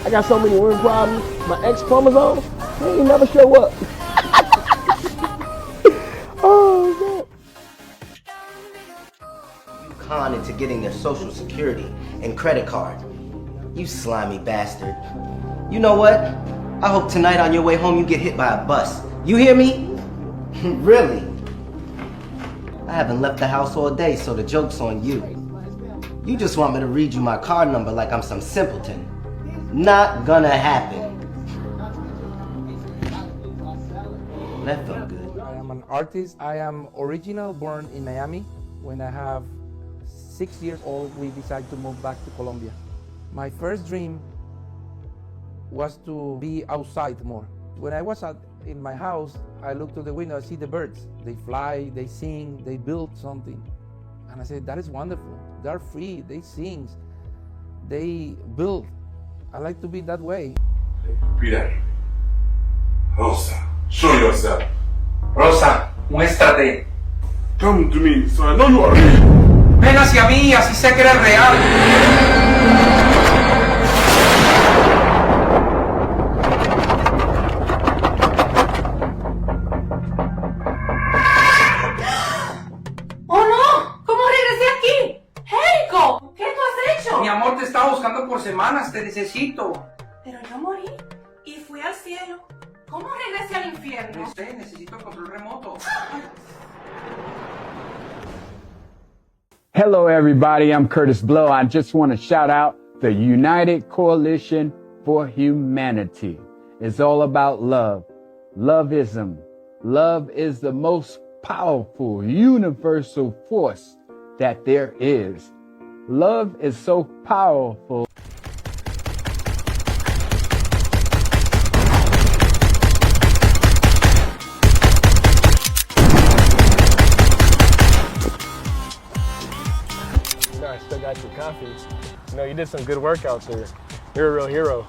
I got so many women problems. My X chromosome, they ain't never show up. Oh, You con into getting their social security and credit card. You slimy bastard. You know what? I hope tonight on your way home you get hit by a bus. You hear me? Really? I haven't left the house all day, so the joke's on you. You just want me to read you my card number like I'm some simpleton. Not gonna happen. That felt good. I am an artist. I am originally born in Miami. When I have 6 years old, we decided to move back to Colombia. My first dream was to be outside more. When I was in my house, I looked to the window, I see the birds. They fly, they sing, they build something. And I said, that is wonderful. They're free, they sing, they build. I like to be that way. Peter. Rosa, show yourself. Rosa, muéstrate. Come to me, so I know you are real. Ven hacia mí, así sé que eres real. ¡Oh no! ¿Cómo regresé aquí? ¡Jerico! ¿Qué tú has hecho? Mi amor, te estaba buscando por semanas, te necesito. Pero yo morí y fui al cielo. ¿Cómo regresé al infierno? No sé, necesito el control remoto. Hello, everybody. I'm Curtis Blow. I just want to shout out the United Coalition for Humanity. It's all about love. Loveism. Love is the most powerful, universal force that there is. Love is so powerful. I still got your coffee. You know, you did some good workouts there. You're a real hero.